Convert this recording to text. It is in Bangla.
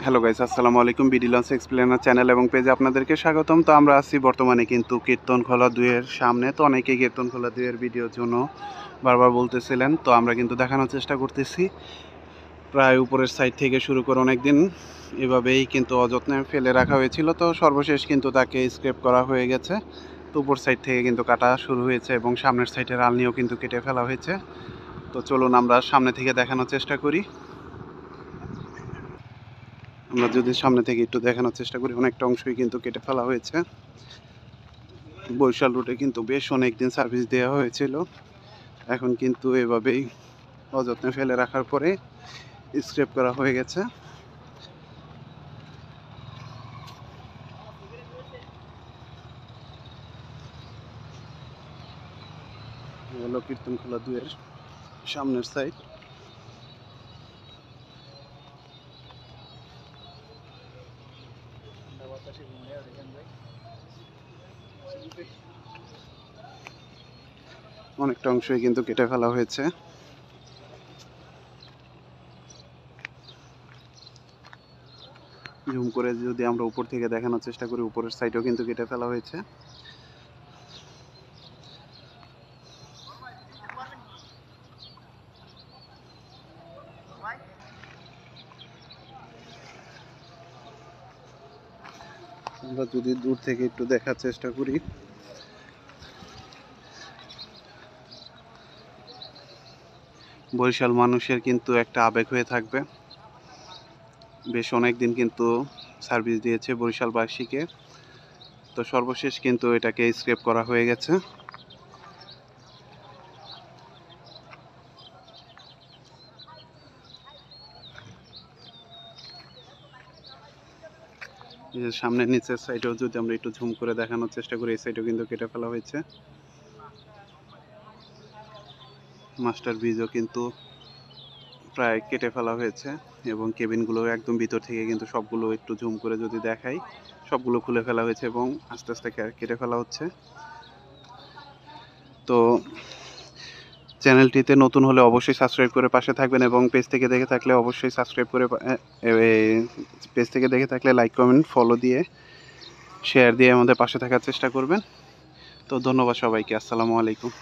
হ্যালো গাইস, আসসালামু আলাইকুম। বিডি লঞ্চ এক্সপ্লেনার চ্যানেল এবং পেজে আপনাদেরকে স্বাগতম। তো আমরা আছি বর্তমানে কিন্তু কীর্তনখোলা 2 এর সামনে। তো অনেকেই কীর্তনখোলা 2 এর ভিডিওর জন্য বারবার বলতেছিলেন, তো আমরা কিন্তু দেখানোর চেষ্টা করতেছি। প্রায় উপরের সাইড থেকে শুরু করে অনেক দিন এভাবেই কিন্তু অযত্নে ফেলে রাখা হয়েছিল। তো সর্বশেষ কিন্তু তাকে স্ক্র্যাপ করা হয়ে গেছে। তো উপর সাইড থেকে কিন্তু কাটা শুরু হয়েছে এবং সামনের সাইডের আলনিও কিন্তু কেটে ফেলা হয়েছে। তো চলুন আমরা সামনে থেকে দেখানোর চেষ্টা করি। আমরা যদি সামনে থেকে একটু দেখানোর চেষ্টা করি, অনেকটা অংশই কিন্তু কেটে ফেলা হয়েছে। বরিশাল রুটে কিন্তু বেশ অনেক দিন সার্ভিস দেওয়া হয়েছিল, এখন কিন্তু এভাবেই অযত্নে ফেলে রাখার পরে স্ক্র্যাপ করা হয়ে গেছে। হলো কীর্তনখোলা 2 এর সামনের সাইড। অনেকটা অংশই কিন্তু কেটে ফেলা হয়েছে। জুম করে যদি আমরা উপর থেকে দেখানোর চেষ্টা করি, উপরের সাইডেও কিন্তু কেটে ফেলা হয়েছে। আমরা যদি দূর থেকে একটু দেখার চেষ্টা করি, বরিশাল মানুষের কিন্তু একটা আবেগ হয়ে থাকবে। বেশ অনেক দিন কিন্তু সার্ভিস দিয়েছে বরিশালবাসীকে। তো সর্বশেষ কিন্তু এটাকে স্ক্র্যাপ করা হয়ে গেছে। সামনের নিচের সাইডেও যদি আমরা একটু ঝুম করে দেখানোর চেষ্টা করি, এই সাইডেও কিন্তু কেটে ফেলা হয়েছে। মাস্টার ব্রিজও কিন্তু প্রায় কেটে ফেলা হয়েছে এবং কেবিনগুলো একদম ভিতর থেকে কিন্তু সবগুলো একটু জুম করে যদি দেখাই, সবগুলো খুলে ফেলা হয়েছে এবং আস্তে আস্তে কেটে ফেলা হচ্ছে। তো চ্যানেলটিতে নতুন হলে অবশ্যই সাবস্ক্রাইব করে পাশে থাকবেন এবং পেজ থেকে দেখে থাকলে অবশ্যই সাবস্ক্রাইব করে, পেজ থেকে দেখে থাকলে লাইক, কমেন্ট, ফলো দিয়ে, শেয়ার দিয়ে আমাদের পাশে থাকার চেষ্টা করবেন। তো ধন্যবাদ সবাইকে। আসসালামু আলাইকুম।